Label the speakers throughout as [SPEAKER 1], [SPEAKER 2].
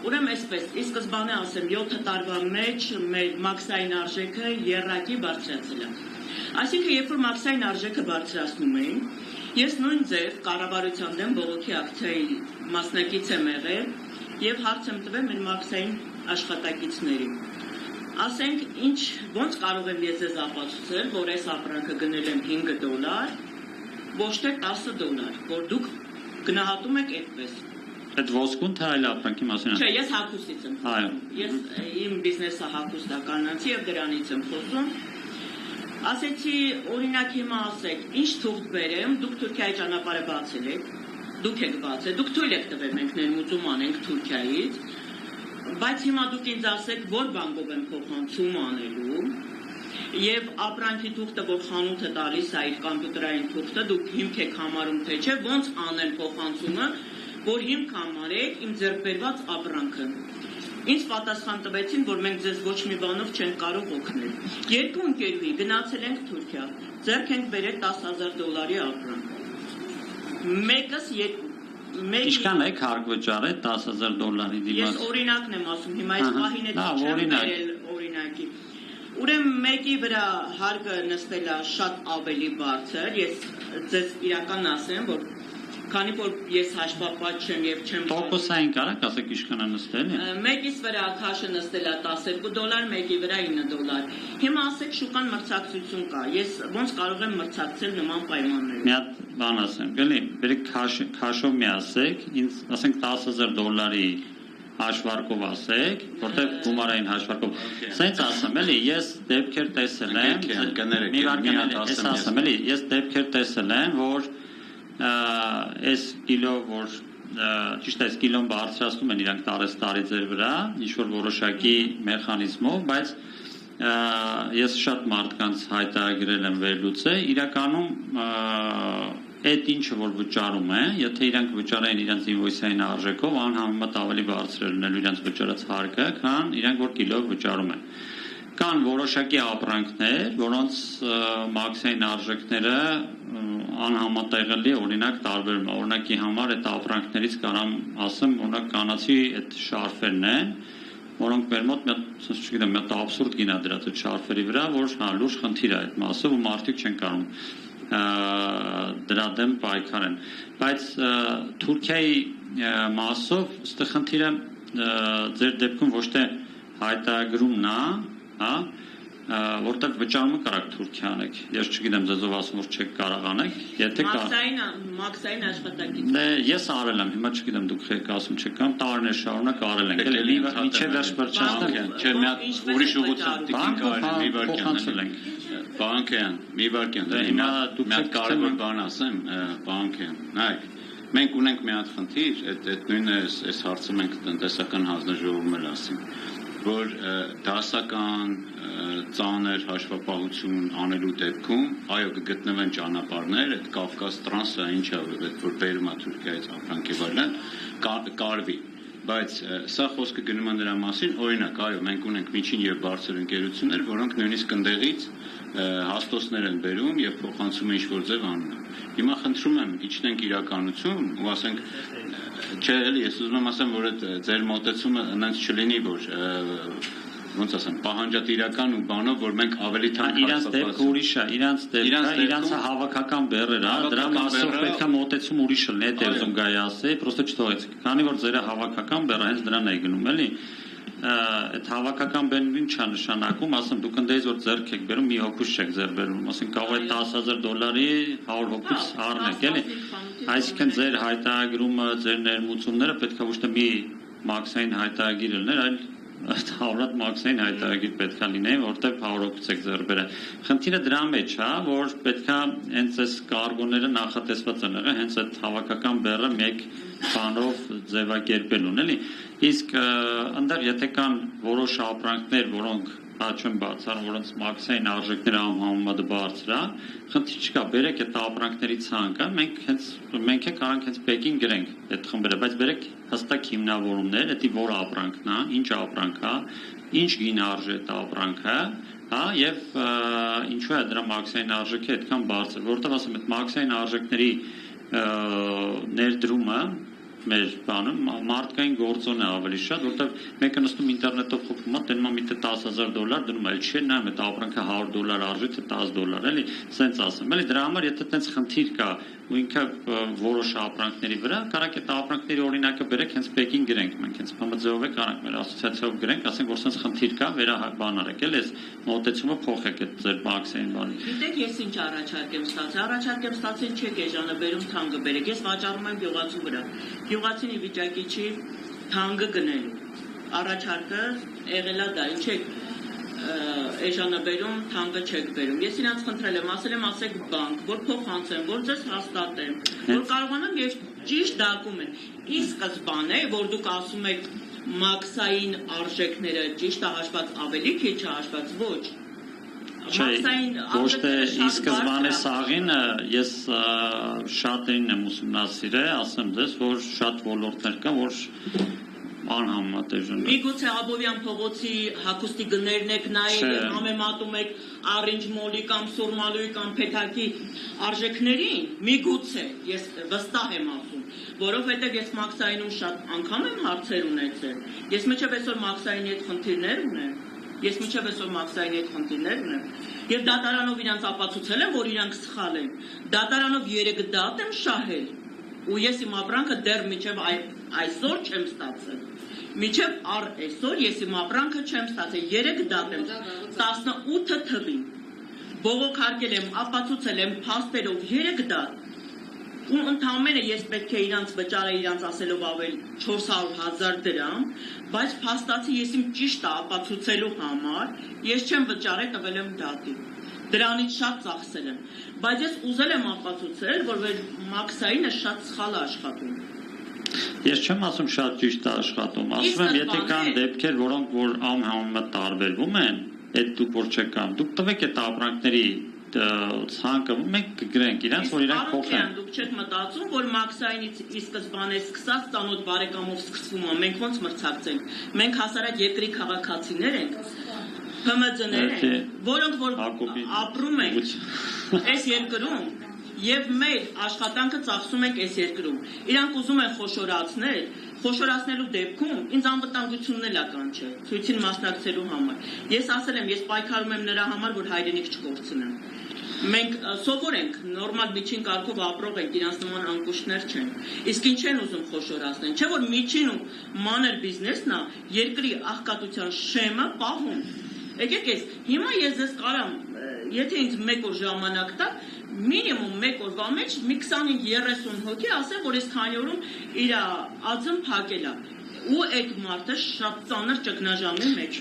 [SPEAKER 1] Ուրեմն այսպես, իսկ սկզբանե ասեմ 7 տարվա մեջ մեր մաքսային արժեքը երրակի բարձրացել է։ Այսինքն, երբ որ մաքսային արժեքը բարձրացնում էին, ես նույն ձև կառավարության դեմ բողոքի ակցիայի մասնակից եմ եղել եւ հարց եմ տվել մեր մաքսային աշխատակիցներին։ Ասենք, ոնց կարող եմ ես ձեզ ապացուցել, որ այս ապրանքը գնել եմ $5, ոչ թե $10, որ դուք գնահատում եք այդպես։
[SPEAKER 2] Այդ ոսկուն թե այլ ապրանքի մասին։
[SPEAKER 1] Չէ, ես հագուստից եմ խոսում։ Ես իմ բիզնեսը հագուստականացի եւ դրանից եմ խոսում։ Ասեցի, օրինակ հիմա ասեք, ինչ թուղթ բերեմ, դուք Թուրքիայի ճանապարհը բացել եք, դուք եք բացել, դուք թույլ եք տվել մենք ներմուծում անենք Թուրքիայից, բայց հիմա դուք ինձ ասեք, որ բանկով եմ փոխանցում անելու, եւ ապրանքի թուղթը, որ խանութը տալիս է իր կոմպյուտերային թուղթը, դուք հիմք եք համարում թե չէ, ոնց անեն փոխանցումը, որ հիմք համարեք իմ ձեռքբերված ապրանքը։ Ինձ պատասխան տվեցին, որ մենք ձեզ ոչ մի բանով չենք կարող օգնել։ Երկու ընկերուհի գնացել ենք Թուրքիա, ձեռք ենք բերել $10,000 ապրանք։ Մեկս երկու։
[SPEAKER 2] Ինչքան եք հարկ վճարել $10,000 դիմաց։
[SPEAKER 1] Ես օրինակն եմ ասում, հիմա այս պահին էլ չեմ բերել օրինակի։ Ուրեմն մեկի վրա հարկը նստել է շատ ավելի բարձր, ես ձեզ իրական ասեմ, որ քանի որ ես հաշվապատ չեմ եւ չեմ
[SPEAKER 2] տոկոսային կարակ ասեք ինչքան է նստել։
[SPEAKER 1] Մեկից վրա քաշը նստել է $12, մեկի վրա $9։ Հիմա ասեք շուկան մրցակցություն կա։ Ես ոնց կարող եմ մրցակցել նման պայմաններում։
[SPEAKER 2] Մի հատ բան ասեմ, գելի, բերեք քաշով մի ասեք, ինձ ասենք $10,000 հաշվարկով ասեք, որտեղ գումարային հաշվարկով։ Սենց ասեմ, էլի, ես դեպքեր տեսել եմ, ես դեպքեր տեսել եմ, որ այս կիլո, որ ճիշտ է, այս կիլոն բարձրացնում են իրանք տարի ձեր վրա, ինչ-որ որոշակի մեխանիզմով, բայց ես շատ մարդկանց հայտարարել եմ վերլուծել, իրականում այդ ինչը որ վճարում է, եթե իրանք վճարային իրանք ինվոյսային արժեքով, անհամեմատ ավելի բարձր լինելու իրանք վճարած հարկը, քան իրանք որ կիլով վճարում են։ Կան որոշակի ապրանքներ, որոնց մաքսային արժեքները անհամատեղելի օրինակ տարբերում է։ Օրինակի համար այդ ապրանքներից կարամ ասեմ, օրինակ կանացի այդ շարֆերն են, որոնք մեր մոտ չգիտեմ, մի հատ աբսուրդ գինա դրած այդ շարֆերի վրա, որ լուրջ խնդիր է այդ մասով ու մարդիկ չեն կարող դրա դեմ պայքարեն։ Բայց Թուրքիայի մասով ստե խնդիրը ձեր դեպքում ոչ թե հայտարարումն է, հա, որտեղ վճարումը կարակ Թուրքիա անեք։ Ես չգիտեմ, ձեզով ասում որ չեք կարող անեք, եթե
[SPEAKER 1] մաքսային աշխատակից։
[SPEAKER 2] Դե ես արել եմ, հիմա չգիտեմ դուք եք ասում չեք կամ տարիներ շարունակ արել ենք։ Էլի միջև վերջ բրճացնեմ,
[SPEAKER 3] չէ, մի հատ ուրիշ ուղղությամբ տիկին մի վարքյան։ Բանկյան, մի վարքյան, դա հիմա մի հատ կարևոր բան ասեմ, բանկյան։ Նայեք, մենք ունենք մի հատ խնդիր, այդ նույնը այս հարցը մենք տնտեսական հանձնաժողովում էլ ասենք, որ դասական ծանր հաշվապահություն անելու դեպքում, այո, կգտնվեն ճանապարհներ, այդ Կովկաս տրանսը ինչա, որ բերում է Թուրքիայից ապրանքի վայրեն, կարվի, բայց սա խոսքը գնում է նրա մասին, օրինակ, այո, մենք ունենք միջին եւ բարձր ընկերություններ, որոնք նույնիսկ ընդեղից հաստոցներ են բերում եւ փոխանցում են ինչ-որ ձև անում։ Հիմա խնդրում եմ, իջնենք իրականություն ու ասենք, չէ, էլի ես ուզում եմ ասեմ, որ այդ ձեր մոտեցումը այնպես չլինի, որ ոնց ասեմ, պահանջատիրական ու բանով, որ մենք ավելի թանկ
[SPEAKER 2] իրանց դեպքը ուրիշ է, իրանց հավաքական բեռեր, դրա մասով պետք է մոտեցում ուրիշ լինի, այդ էզում գայի ասի, պրոստը չթողեցեք։ Քանի որ ձերը հավաքական բեռը հենց դրան է գնում, էլի։ Այդ հավաքական բերն ինչ է նշանակում, ասեմ դուք ընդեից որ ձեռք եք բերում, մի հոգուց չեք ձեռք բերում, ասենք կարող է $10,000 100 հոգուց առնեք, էլի։ Այսինքն ձեր հայտարարումը, ձեր ներմուծումները պետք է ոչ թե մի մաքսային հայտարարագիր լիներ, այլ Հավրատ մաքսային հայտարարագիր պետք է լինի, որտեղ 100 հոգուց եք ձեռք բերել։ Խնդիրը դրա մեջ է, որ պետք է հենց այս կարգոները նախատեսված են եղել, հենց այդ հավաքական բեռը մեկ բանով ձևակերպելուն, էլի։ Իսկ այնտեղ եթե կան որոշ ապրանքներ, որոնք չեն բացառում, որոնց մաքսային արժեքները անհամեմատ բարձր է, խնդիր չկա, բերեք այդ ապրանքների ցանկը, մենք կարանք հենց Պեկին գրենք այդ խմբերը, բայց բերեք հստակ հիմնավորումներ, դա որ ապրանքն է, ինչ ապրանք է, ինչ գին արժե այդ ապրանքը, հա, եւ ինչու է դրա մաքսային արժեքը այդքան բարձր, որովհետեւ ասեմ, այդ մաքսային արժեքների ներդրումը մեր բանում մարդկային գործոն է ավելի շատ, որտեղ մեկը նստում ինտերնետով խփում է, դնում է մի $10,000, դնում է, չէ, նայում է, ապրանքը $100 արժի, թե $10, էլի, սենց ասեմ, էլի դրա համար եթե տենց խնդիր կա ու ինքը որոշ ապրանքների վրա, կարանք այդ ապրանքների օրինակը բերեք, հենց պեկին գրենք, մենք հենց PMZ-ով է կարանք մեր ասոցիացիայով գրենք, ասենք որ սենց խնդիր կա, բան արեք, էլի այս մոտեցումը փոխեք այդ ձեր մաքսային բանը։
[SPEAKER 1] Գիտեք, ես ինչ առաջարկ եմ ստացել, առաջարկ եմ ստացել չեք էժանը բերում թանկը բերեք, ես վաճառում եմ գյուղացու վրա, գյուղացին ի վիճակի չի թանկը գնելու, առաջարկը եղելա դա, չեք էժանը բերում, թանկը չեք բերում, ես իրանց խնդրել եմ, ասել եմ ասեք բանկ, որ փոխանցեմ, որ ձեզ հաստատեմ, որ կարողանամ եւ ճիշտ դակումենտ, ի սկզբանե, որ դուք ասում եք մաքսային արժեքները ճիշտ է հաշված ավելի քիչ է հաշված, ոչ
[SPEAKER 2] ոչ թե ի սկզբանե սաղին ես շատերին եմ ուսումնասիրել, ասեմ ձեզ, որ շատ ոլորտներ կա, որ անհամատեժն է։
[SPEAKER 1] Միգուցե Աբովյան փողոցի հագուստի գներն եք նայել, համեմատում եք Orange Mall-ի կամ Սուրմալուի կամ Փեթակի արժեքներին, միգուցե, ես վստահ եմ ասում, որովհետև ես մաքսայինում շատ անգամ եմ հարցեր ունեցել, ես մինչև այսօր մաքսայինի հետ խնդիրներ ունեմ, Եվ դատարանով իրանց ապացուցել եմ, որ իրանք սխալ են, դատարանով 3 դատ եմ շահել, ու ես իմ ապրանքը դեռ մինչև այսօր չեմ ստացել, մինչև այսօր ես իմ ապրանքը չեմ ստացել, 3 դատ եմ, 18 թվին, բողոքարկել եմ, ապացուցել եմ փաստերով 3 դատ, ու ընդամենը ես պետք է իրանց վճարել իրանց ասելով ավել 400,000 դրամ, բայց փաստացի ես իմ ճիշտը ապացուցելու համար ես չեմ վճարել, տվել եմ դատի։ Դրանից շատ ծախսել եմ, բայց ես ուզել եմ ապացուցել, որ մաքսայինը շատ սխալ է աշխատում։
[SPEAKER 2] Ես չեմ ասում շատ ճիշտ է աշխատում, ասում եմ, եթե կան դեպքեր, որոնք որ անհամեմատ տարբերվում են, այդ դուք որ չկան, դուք տվեք այդ ապրանքների ցանկը մենք կգրենք իրանց որ իրանք փոխեն
[SPEAKER 1] դուք չեք մտածում որ մաքսայինից ի սկզբանե սկսած ծանոթ բարեկամով սկսվում է մենք ոնց մրցակցենք մենք հասարակ երկրի քաղաքացիներ ենք PMZ-ներ են որոնք որ ապրում են այս երկրում եւ մեր աշխատանքը ծախսում ենք այս երկրում իրանք ուզում են խոշորացնելու դեպքում ինձ անվտանգությունն էլ կանչել ցույցին մասնակցելու համար ես ասել եմ ես պայքարում եմ նրա համար որ հայրենիք չկորցնեմ մենք սովոր ենք նորմալ միջին կարգով ապրող ենք իրանց նման անկուշտներ չեն իսկ ինչ են ուզում խոշորացնեն չէ որ միջին ու մանր բիզնեսն է երկրի աղքատության շեմը պահում եկեք ես հիմա ես ձեզ կարամ եթե ինձ 1 օր ժամանակ տա minimum 1 օրվա մեջ մի 25-30 հոգի ասեն որ այս քանի օրում իր ածն փակել է ու այդ մարդը շատ ծանր ճգնաժամի մեջ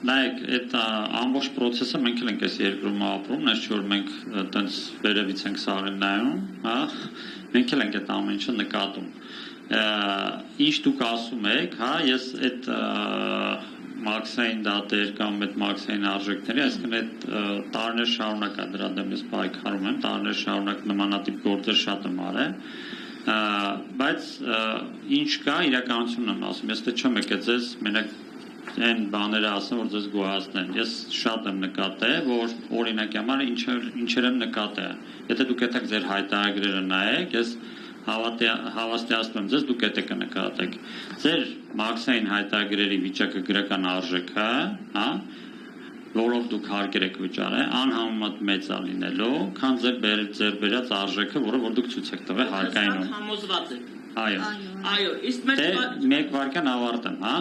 [SPEAKER 2] նայեք այդ ամբողջ process-ը մենք էլ ենք այս երկրում ապրում նայած որ մենք տենց վերևից ենք սարին նայում հա մենք էլ ենք այդ ամեն ինչը նկատում ինչ դուք ասում եք հա ես այդ մաքսային դատեր կամ այդ մաքսային արժեքների, այսինքն այդ տարիներ շարունակ է դրա դեմ ես պայքարում եմ, տարիներ շարունակ նմանատիպ գործեր շատ եմ արել, բայց ինչ կա իրականությունն եմ ասում, ես դե չեմ եկել ձեզ մենակ այն բաները ասեմ, որ ձեզ գոհացնեն, ես շատ եմ նկատել, որ օրինակի համար ինչեր եմ նկատել, եթե դուք եք ձեր հայտարարները նայեք, ես հավաստիացնում եմ ձեզ դուք եթե կնկատեք ձեր մաքսային հայտարարների վիճակը գրական արժեքը հա որով դուք հարկեր եք վճարել անհամեմատ մեծ է լինելու քան ձեր բերած արժեքը որը որ դուք ցույց եք տվել հարկայինում
[SPEAKER 1] համոզված եք
[SPEAKER 2] այո
[SPEAKER 1] իսկ
[SPEAKER 2] մեկ վարքան ավարտեմ հա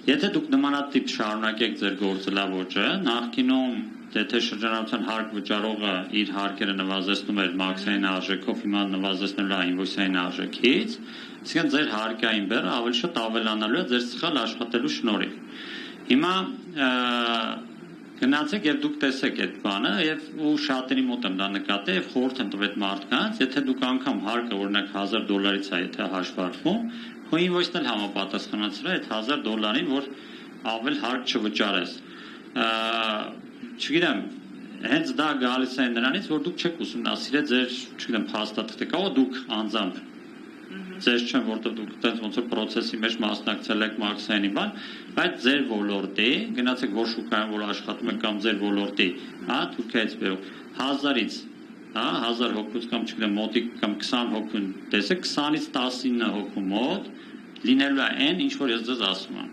[SPEAKER 2] եթե դուք նմանատիպ շարունակեք ձեր գործելավոճը նախկինում եթե շրջանառության հարկ վճարողը իր հարկերը նվազեցնում էր մաքսային արժեքով, հիմա նվազեցնելու է ինվոյսային արժեքից, այսինքն ձեր հարկային բեռը ավելի շատ ավելանալու է ձեր սխալ աշխատելու շնորհիվ։ Հիմա գնացեք եւ դուք տեսեք այդ բանը եւ ու շատերի մոտ եմ դա նկատել եւ խորհուրդ եմ տվել մարդկանց, եթե դուք անգամ հարկը օրինակ $1,000-ից է եթե հաշվարկվում, քո ինվոյսն էլ համապատասխանացրել այդ $1,000-ին, որ ավել հարկ չվճարես։ Չգիտեմ, հենց դա գալիս է նրանից, որ դուք չեք ուսումնասիրել ձեր, չգիտեմ, փաստաթղթը, կարող դուք անձամբ ձեզ չեմ, որտեղ դուք տենց ոնց որ process-ի մեջ մասնակցել եք մաքսայինի բան, բայց ձեր ոլորտի, գնացեք որ շուկայում որ աշխատում եք կամ ձեր ոլորտի, հա, Թուրքիայից բերող 1000-ից հա 1000 հոգուց կամ չգիտեմ մոտիկ կամ 20 հոգուն տեսեք 20-ից 19 հոգու մոտ լինելու է այն ինչ որ ես ձեզ ասում եմ